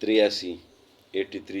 83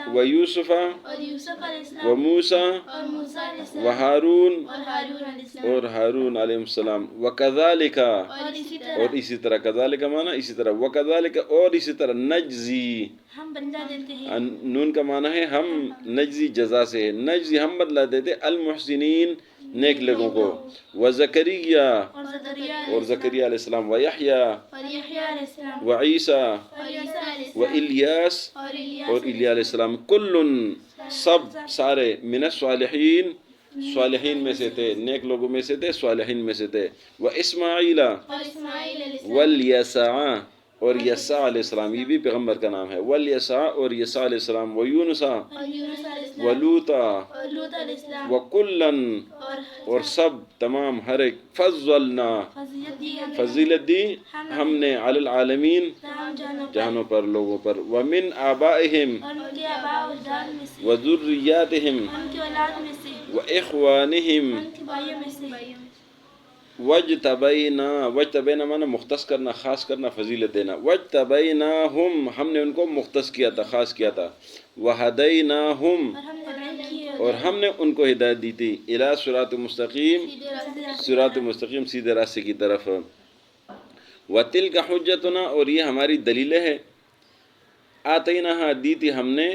السلام و یوسف اور یوسف علیہ السلام و موسیٰ اور موسیٰ علیہ السلام و ہارون اور ہارون علیہ السلام اور ہارون علیہ السلام وکذالک اور اسی طرح اور اسی طرح کذالک معنی اسی طرح وکذالک اور اسی طرح نجزی ہم بدلہ دیتے ہیں نون کا معنی ہے ہم نجزی جزا سے ہے نجزی ہم بدلا دیتے المحسنین نیک لوگوں کو و زکریہ اور زکریہ علیہ السلام و یحییٰ اور یحییٰ علیہ السلام و عیسیٰ اور عیسیٰ علیہ و الیاس اور اور الیاس علیہ السلام کل سب سارے من الصالحین صالحین میں سے تھے نیک لوگوں میں سے تھے صالحین میں سے تھے و اسماعیل اور اسماعیل علیہ السلام والیسع اور یسع علیہ السلام یہ بھی پیغمبر کا نام ہے والیسع اور یسع علیہ السلام و یونس اور یونس علیہ السلام ولوطا اور لوط علیہ السلام وکلن اور سب تمام ہر ایک فضلنا فضیلت دی ہمیں فضیلت دی ہم نے علی العالمین تمام جانوں پر جہانوں پر لوگوں پر ومن آبائہم اور ان کے آباء و اجداد میں سے وذریاتہم ان کی اولاد میں سے واخوانہم ان کے بھائیوں میں سے وجتبینا معنی مختص کرنا خاص کرنا فضیلت دینا وجتبیناہم ہم نے ان کو مختص کیا تھا خاص کیا تھا وہدیناہم اور ہم نے بیان کیے اور ہم نے ان کو ہدایت دی تھی الی صراط مستقیم صراط مستقیم سیدھے راستے کی طرف وتلک حجتنا اور یہ ہماری دلیلیں ہے آتیناہا دی تھی ہم نے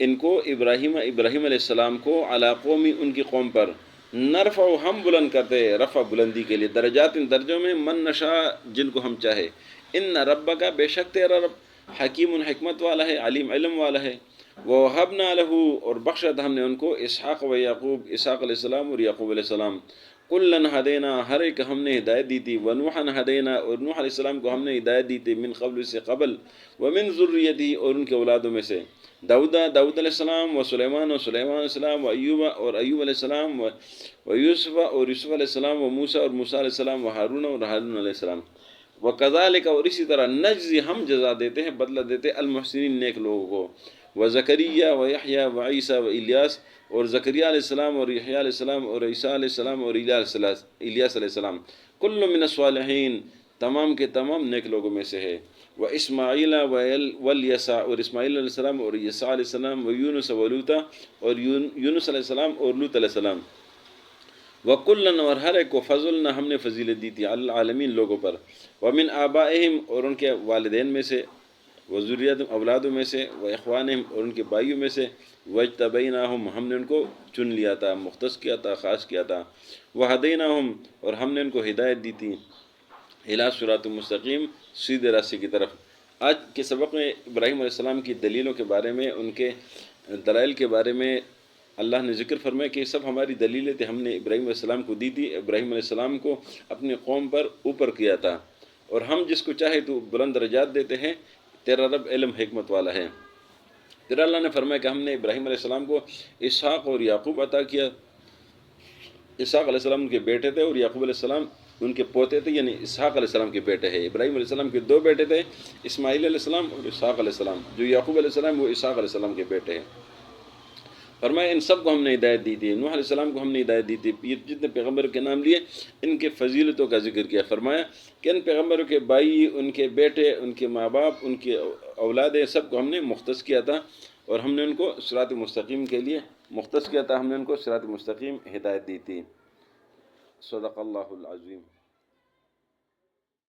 ان کو ابراہیم علیہ السلام کو علی قومی ان کی قوم پر نرفع ہم بلند کرتے ہیں رفع بلندی کے لیے درجات ان درجوں میں من نشاء جن کو ہم چاہے ان ربک بے شک تیرا رب حکیم حکمت والا ہے علیم علم والا ہے ووہبنا لہ اور بخشا تھا ہم نے ان کو اسحاق و یعقوب اسحاق علیہ السلام اور یعقوب علیہ السلام کلن ہدینا ہر ایک ہم نے ہدایت دی تھی ونوحا ہدینا اور نوح علیہ السلام کو ہم نے ہدایت دی تھی من قبل سے قبل ومن ذریتی اور ان کے اولادوں میں سے داؤد علیہ السلام و سلیمان علیہ السلام و ایوب اور ایوب علیہ السلام و یوسف اور یوسف علیہ السلام و موسیٰ اور موسیٰ علیہ السلام و ہارون اور ہارون علیہ السلام وکذالک اور اسی طرح نجزی ہم جزا دیتے ہیں بدلہ دیتے المحسنین نیک لوگوں کو و زکریہ و یحییٰ و عیسیٰ و الیاس اور زکریہ علیہ السلام اور یحییٰ علیہ السلام اور عیسیٰ علیہ السلام اور الیاس علیہ السلام کل من الصالحین تمام کے تمام نیک لوگوں میں سے ہے و اسماعیل والیسع اور اسماعیل علیہ السلام اور یسع علیہ السلام و یونس و لوطا اور یونس علیہ السلام اور لوط علیہ السلام وکلن اور ہر ایک کو فضلنا ہم نے فضیلت دی تھی علی العالمین لوگوں پر ومن آبائہم اور ان کے والدین میں سے وذریاتہم اولادوں میں سے و اخوانہم اور ان کے بھائیوں میں سے وجتبیناہم ہم نے ان کو چن لیا تھا مختص کیا تھا خاص کیا تھا وہدیناہم اور ہم نے ان کو ہدایت دی تھی الی صراط مستقیم سیدھے راستے کی طرف آج کے سبق میں ابراہیم علیہ السلام کی دلیلوں کے بارے میں ان کے دلائل کے بارے میں اللہ نے ذکر فرمایا کہ سب ہماری دلیلیں تھے ہم نے ابراہیم علیہ السلام کو دی تھی ابراہیم علیہ السلام کو اپنی قوم پر اوپر کیا تھا اور ہم جس کو چاہے تو بلند درجات دیتے ہیں تیرا رب علم حکمت والا ہے پھر اللہ نے فرمایا کہ ہم نے ابراہیم علیہ السلام کو اسحاق اور یعقوب عطا کیا اسحاق علیہ السلام ان کے بیٹے تھے اور یعقوب علیہ السلام ان کے پوتے تھے یعنی اسحاق علیہ السلام کے بیٹے ہیں ابراہیم علیہ السلام کے دو بیٹے تھے اسماعیل علیہ السلام اور اسحاق علیہ السلام جو یعقوب علیہ السلام وہ اسحاق علیہ السلام کے بیٹے ہیں فرمایا ان سب کو ہم نے ہدایت دی تھی نوح علیہ السلام کو ہم نے ہدایت دی تھی یہ جتنے پیغمبر کے نام لیے ان کے فضیلتوں کا ذکر کیا فرمایا کہ ان پیغمبروں کے بھائی ان کے بیٹے ان کے ماں باپ ان کے اولادیں سب کو ہم نے مختص کیا تھا اور ہم نے ان کو صراط مستقیم کے لیے مختص کیا تھا ہم نے ان کو صراط مستقیم ہدایت دی تھی صدق اللہ العظیم